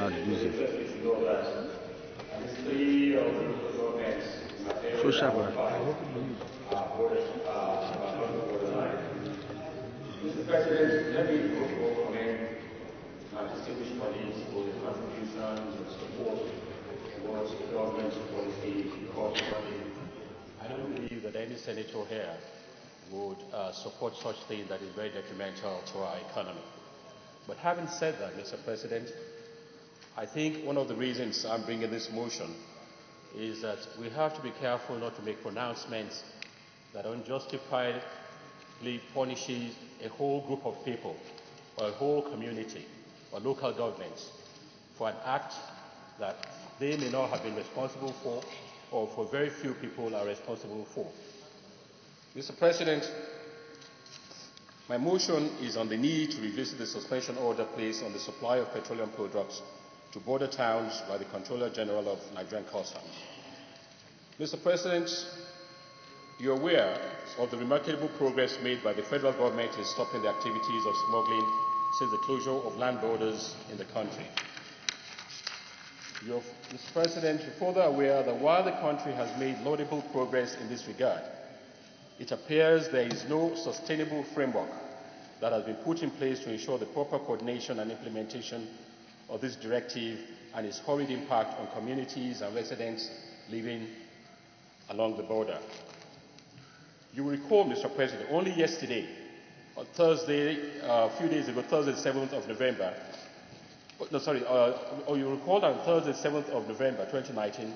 Social Mr. President, let me first of all commend my distinguished colleagues for their contributions and support towards the government's policy culturally. I don't believe that any senator here would support such things that is very detrimental to our economy. But having said that, Mr. President, I think one of the reasons I'm bringing this motion is that we have to be careful not to make pronouncements that unjustifiably punishes a whole group of people or a whole community or local governments for an act that they may not have been responsible for or for very few people are responsible for. Mr. President, my motion is on the need to revisit the suspension order placed on the supply of petroleum products to border towns by the Comptroller-General of Nigerian Customs. Mr. President, you are aware of the remarkable progress made by the federal government in stopping the activities of smuggling since the closure of land borders in the country. Mr. President, you're further aware that while the country has made laudable progress in this regard, it appears there is no sustainable framework that has been put in place to ensure the proper coordination and implementation of this directive and its horrid impact on communities and residents living along the border. You will recall, Mr. President, only yesterday, on Thursday, a few days ago, Thursday, 7th of November, you recall that on Thursday, 7th of November, 2019,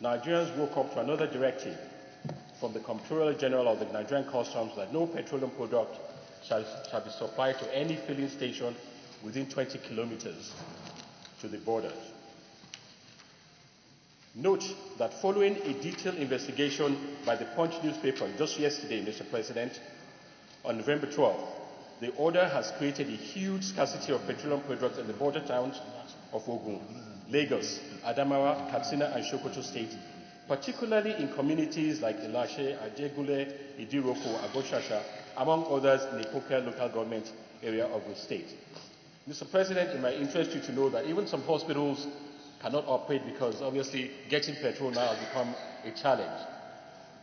Nigerians woke up to another directive from the Comptroller-General of the Nigerian Customs that no petroleum product shall be supplied to any filling station within 20 kilometres to the borders. Note that following a detailed investigation by the Punch newspaper just yesterday, Mr. President, on November 12th, the order has created a huge scarcity of petroleum products in the border towns of Ogun, Lagos, Adamawa, Katsina and Sokoto states, particularly in communities like Ilashe, Ajegule, Idiroko, Agoshasha, among others in the Ikoke local government area of the state. Mr. President, it might interest you to know that even some hospitals cannot operate because obviously getting petrol now has become a challenge.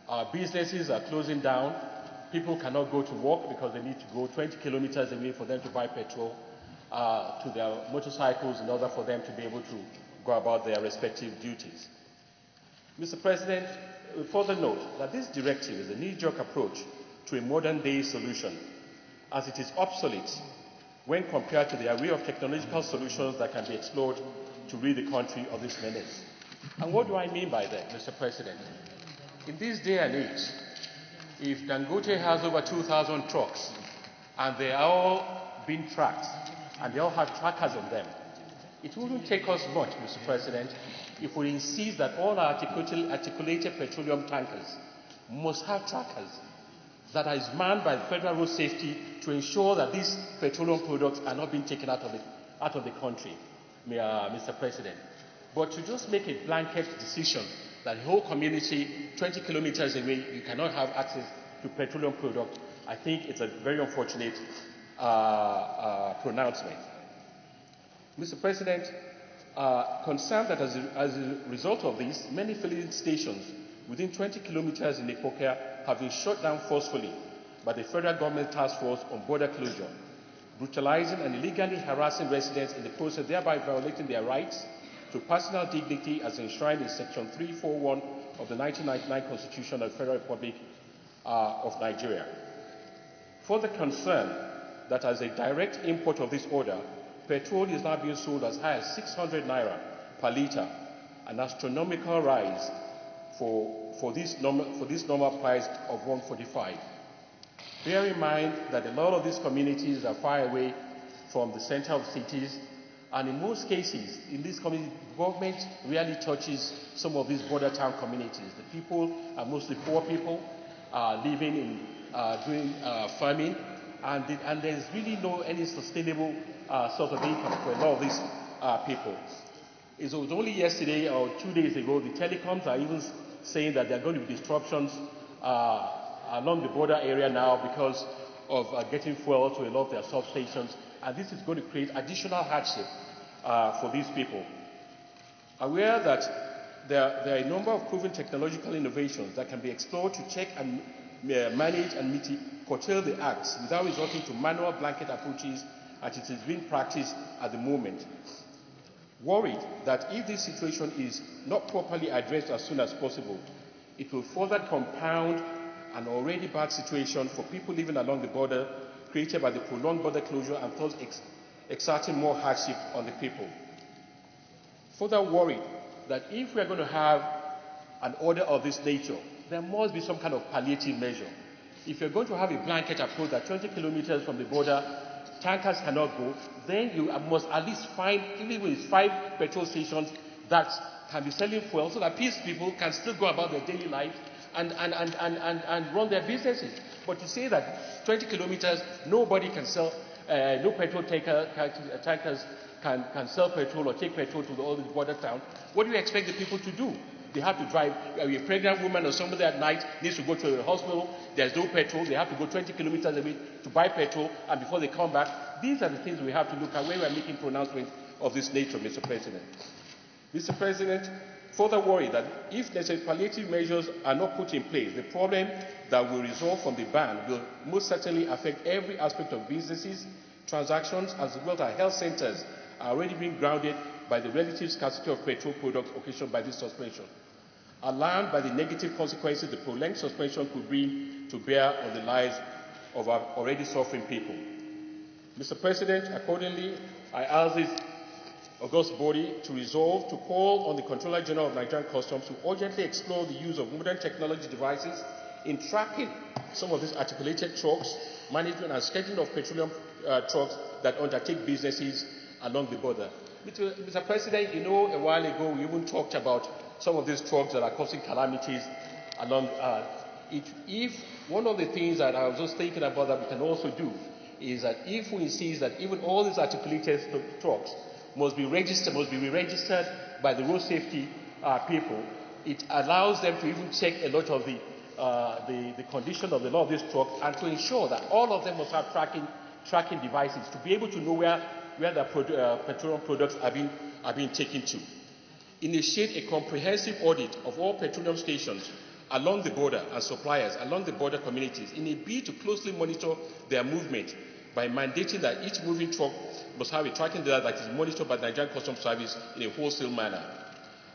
Our businesses are closing down. People cannot go to work because they need to go 20 kilometers away for them to buy petrol to their motorcycles in order for them to be able to go about their respective duties. Mr. President, we further note that this directive is a knee-jerk approach to a modern-day solution, as it is obsolete when compared to the array of technological solutions that can be explored to rid the country of this menace. And what do I mean by that, Mr. President? In this day and age, if Dangote has over 2,000 trucks and they are all being tracked and they all have trackers on them, it wouldn't take us much, Mr. President, if we insist that all our articulated petroleum tankers must have trackers that is manned by Federal Road Safety to ensure that these petroleum products are not being taken out of the country, Mr. President. But to just make a blanket decision that the whole community, 20 kilometers away, you cannot have access to petroleum products, I think it's a very unfortunate pronouncement. Mr. President, concerned that as a result of this, many filling stations within 20 kilometers in Ikoke have been shut down forcefully by the federal government task force on border closure, brutalizing and illegally harassing residents in the process, thereby violating their rights to personal dignity as enshrined in Section 341 of the 1999 Constitution of the Federal Republic of Nigeria. Further concern that as a direct import of this order, petrol is now being sold as high as 600 naira per litre, an astronomical rise for this normal price of 145. Bear in mind that a lot of these communities are far away from the center of cities, and in most cases, in these communities, government really touches some of these border town communities. The people are mostly poor people living in doing farming, and there's really no any sustainable sort of income for a lot of these people. It was only yesterday or 2 days ago, the telecoms are even saying that there are going to be disruptions along the border area now because of getting fuel to a lot of their substations, and this is going to create additional hardship for these people. Aware that there are a number of proven technological innovations that can be explored to check and manage and curtail the acts without resorting to manual blanket approaches as it is being practiced at the moment. Worried that if this situation is not properly addressed as soon as possible, it will further compound an already bad situation for people living along the border created by the prolonged border closure and thus exerting more hardship on the people. Further worried that if we are going to have an order of this nature, there must be some kind of palliative measure. If you're going to have a blanket approach that 20 kilometers from the border, tankers cannot go, then you must at least find, even with 5 petrol stations that can be selling fuel so that peace people can still go about their daily life and run their businesses. But to say that 20 kilometers, nobody can sell, no petrol tankers can sell petrol or take petrol to all the border town, what do you expect the people to do? They have to drive. A pregnant woman or somebody at night needs to go to a hospital. There's no petrol. They have to go 20 kilometers away to buy petrol, and before they come back, these are the things we have to look at when we are making pronouncements of this nature, Mr. President. Mr. President, further worry that if necessary palliative measures are not put in place, the problem that will result from the ban will most certainly affect every aspect of businesses, transactions, as well as health centers are already being grounded by the relative scarcity of petrol products occasioned by this suspension. Alarmed by the negative consequences the prolonged suspension could bring to bear on the lives of our already suffering people. Mr. President, accordingly, I ask this august body to resolve to call on the Comptroller-General of Nigerian Customs to urgently explore the use of modern technology devices in tracking some of these articulated trucks, management and scheduling of petroleum trucks that undertake businesses along the border. Mr. President, you know, a while ago we even talked about some of these trucks that are causing calamities along. If one of the things that I was just thinking about that we can also do is that if we insist that even all these articulated trucks must be re-registered by the road safety people, it allows them to even check a lot of the condition of a lot of these trucks and to ensure that all of them must have tracking devices to be able to know where the petroleum products are being taken to. Initiate a comprehensive audit of all petroleum stations along the border and suppliers along the border communities in a bid to closely monitor their movement by mandating that each moving truck must have a tracking data that is monitored by the Nigerian Customs Service in a wholesale manner.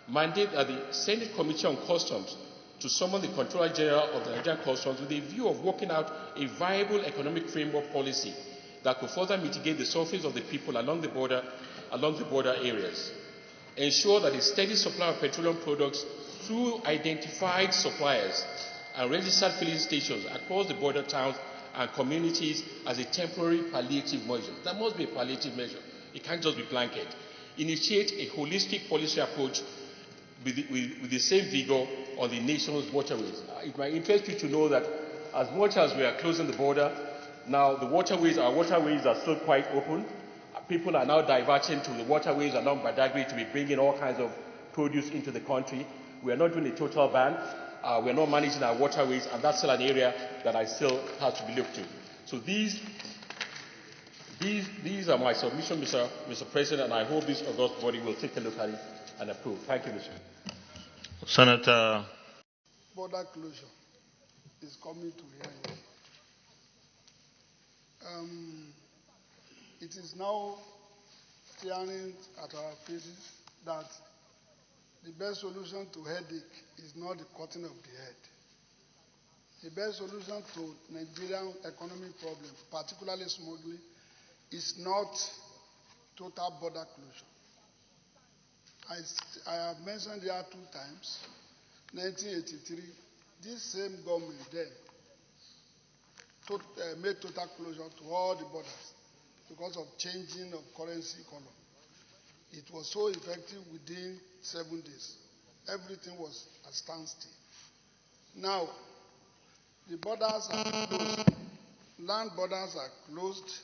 Mandate that the Senate Committee on Customs to summon the Comptroller-General of the Nigerian Customs with a view of working out a viable economic framework policy that could further mitigate the sufferings of the people along the border areas. Ensure that a steady supply of petroleum products through identified suppliers and registered filling stations across the border towns and communities as a temporary palliative measure. That must be a palliative measure. It can't just be blanket. Initiate a holistic policy approach with the same vigor on the nation's waterways. It might interest you to know that as much as we are closing the border, now our waterways are still quite open. People are now diverting to the waterways along Badagry to be bringing all kinds of produce into the country. We are not doing a total ban. We are not managing our waterways, and that's still an area that I still have to be looked to. So these are my submissions, Mr. President, and I hope this august body will take a look at it and approve. Thank you, Mr. Senator. Border closure is coming to hearing. It is now staring at our faces that the best solution to headache is not the cutting of the head. The best solution to Nigerian economic problem, particularly smuggling, is not total border closure. I have mentioned here 2 times, 1983, this same government then made total closure to all the borders because of changing of currency color. It was so effective within 7 days. Everything was at standstill. Now, the borders are closed. Land borders are closed,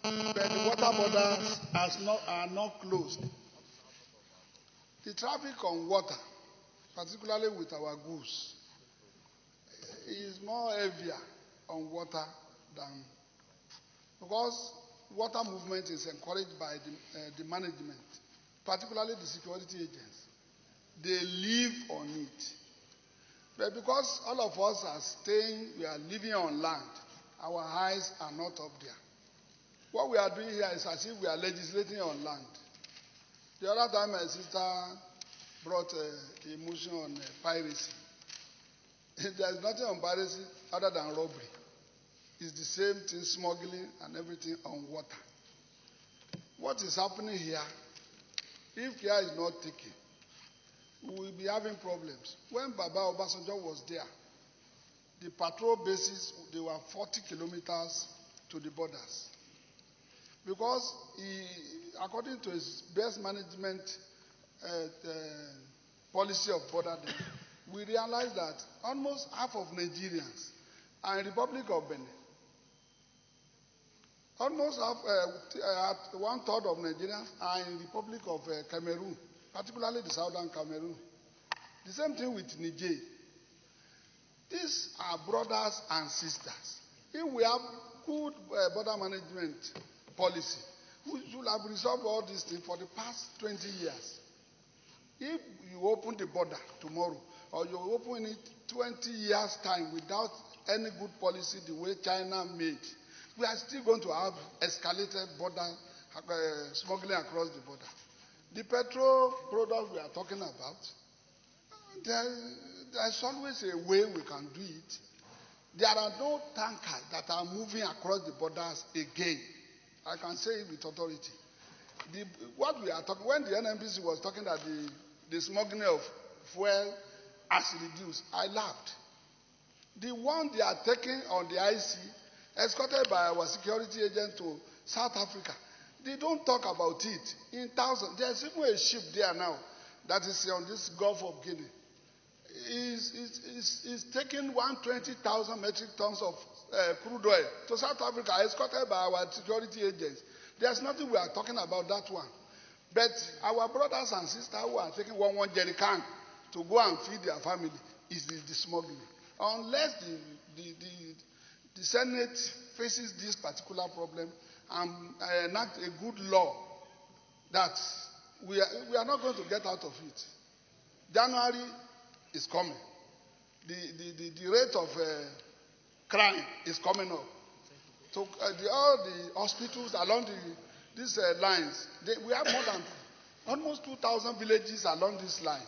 but the water borders are not closed. The traffic on water, particularly with our goods, is more heavier on water than, because water movement is encouraged by the management, particularly the security agents. They live on it. But because all of us are staying, we are living on land, our eyes are not up there. What we are doing here is as if we are legislating on land. The other time my sister brought a motion on piracy. There is nothing on piracy other than robbery. It's the same thing, smuggling and everything on water. What is happening here, if care is not taken, we will be having problems. When Baba Obasanjo was there, the patrol bases, they were 40 kilometers to the borders. Because according to his best management policy of border, we realized that almost half of Nigerians are in the Republic of Benin. Almost half, 1/3 of Nigerians are in the Republic of Cameroon, particularly the southern Cameroon. The same thing with Niger. These are brothers and sisters. If we have good border management policy, we should have resolved all these things for the past 20 years. If you open the border tomorrow, or you open it 20 years' time without any good policy the way China made, we are still going to have escalated border smuggling across the border. The petrol product we are talking about, there's always a way we can do it. There are no tankers that are moving across the borders again. I can say it with authority. What we are talking, when the NNPC was talking that the smuggling of fuel has reduced, I laughed. The one they are taking on the IC, escorted by our security agent to South Africa, they don't talk about it. In thousands, there's even a ship there now that is on this Gulf of Guinea. Is taking 120,000 metric tons of crude oil to South Africa, escorted by our security agents. There's nothing we are talking about that one. But our brothers and sisters who are taking one jerry can to go and feed their family is the smuggling. Unless the Senate faces this particular problem and enact a good law that we are not going to get out of it. January is coming. The rate of crime is coming up. So all the hospitals along these lines, we have more than almost 2,000 villages along this line,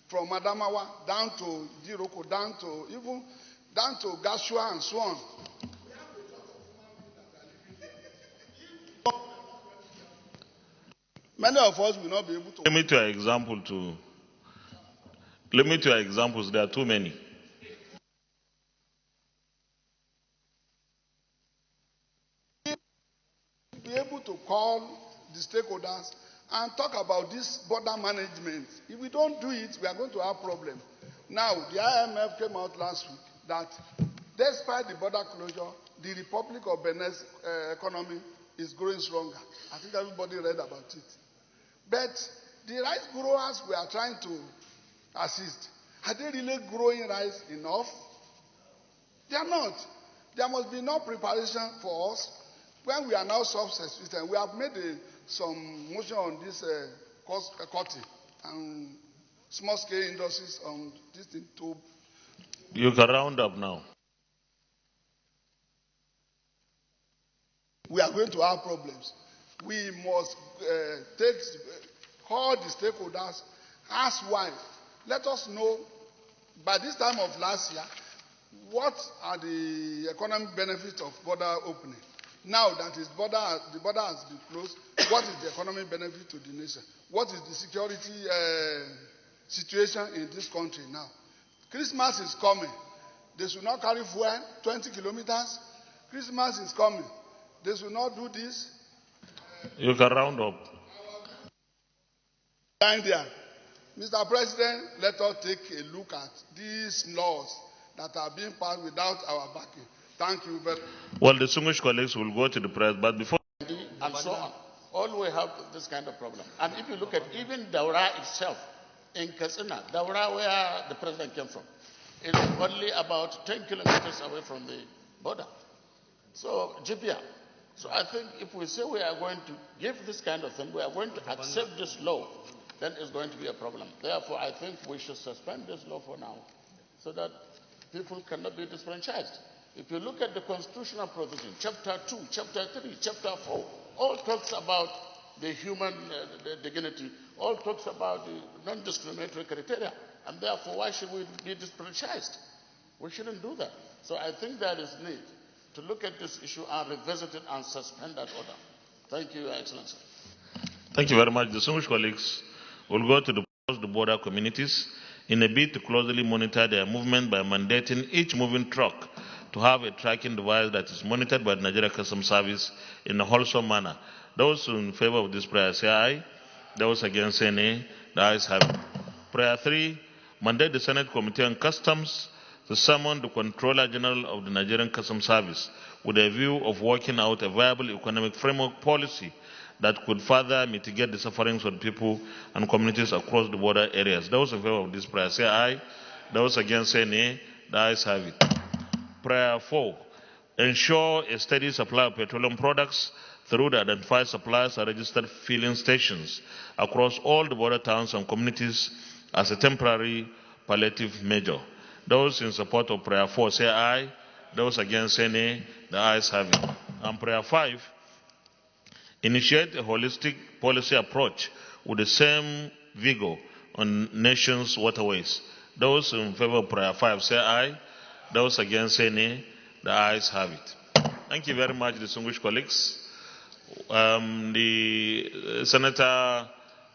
from Adamawa down to Jiroko, down to Gashua and so on. Many of us will not be able to. Limit your examples. There are too many. Be able to call the stakeholders and talk about this border management. If we don't do it, we are going to have problems. Now, the IMF came out last week that despite the border closure, the Republic of Benin's economy is growing stronger. I think everybody read about it. But the rice growers we are trying to assist, are they really growing rice enough? They are not. There must be no preparation for us. When we are now self-sufficient, we have made some motion on this cutting and small-scale industries on this thing too. You can round up now. We are going to have problems. We must call the stakeholders, ask why. Let us know by this time of last year what are the economic benefits of border opening. Now that the border has been closed, what is the economic benefit to the nation? What is the security situation in this country now? Christmas is coming. They should not carry fuel 20 kilometers. Christmas is coming. They should not do this. You can round up. There. Mr. President, let us take a look at these laws that are being passed without our backing. Thank you very much. Well, the distinguished colleagues will go to the press, but before. And so on. All we have this kind of problem. And if you look at even Daura itself, in Katsina, Daura, where the president came from, is only about 10 kilometers away from the border. So, Jibia. So I think if we say we are going to give this kind of thing, we are going to accept this law, then it's going to be a problem. Therefore, I think we should suspend this law for now so that people cannot be disfranchised. If you look at the constitutional provision, chapter 2, chapter 3, chapter 4, all talks about the human dignity, all talks about the non-discriminatory criteria, and therefore why should we be disfranchised? We shouldn't do that. So I think there is need to look at this issue and revisit it and suspend that order. Thank you, Your Excellency. Thank you very much. Distinguished colleagues, we'll go to the border communities in a bid to closely monitor their movement by mandating each moving truck to have a tracking device that is monitored by the Nigerian Customs Service in a wholesome manner. Those in favor of this prayer say aye. Those against say nay. The ayes have it. Prayer 3, mandate the Senate Committee on Customs to summon the Comptroller-General of the Nigerian Customs Service with a view of working out a viable economic framework policy that could further mitigate the sufferings of people and communities across the border areas. Those in favor of this prayer say aye. Those against say nay. The ayes have it. Prayer 4, ensure a steady supply of petroleum products through the identified suppliers and registered filling stations across all the border towns and communities as a temporary palliative measure. Those in support of prayer 4 say aye. Those against say nay. The ayes have it. And prayer 5, initiate a holistic policy approach with the same vigor on nation's waterways. Those in favor of prayer 5 say aye. Those against say nay. The ayes have it. Thank you very much, distinguished colleagues. Senator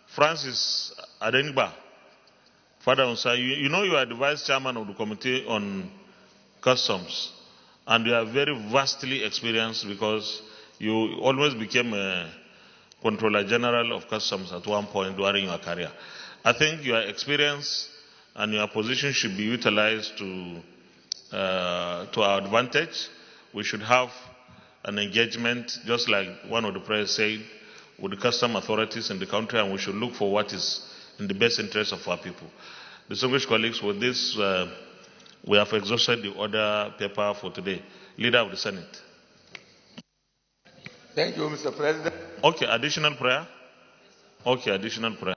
Francis Adenigba, Father you know you are the vice chairman of the Committee on Customs, and you are very vastly experienced because you always became a Comptroller-General of Customs at one point during your career. I think your experience and your position should be utilized to our advantage. We should have an engagement, just like one of the prayers said, with the custom authorities in the country, and we should look for what is in the best interest of our people. Distinguished colleagues, with this, we have exhausted the order paper for today. Leader of the Senate. Thank you, Mr. President. Okay, additional prayer? Okay, additional prayer.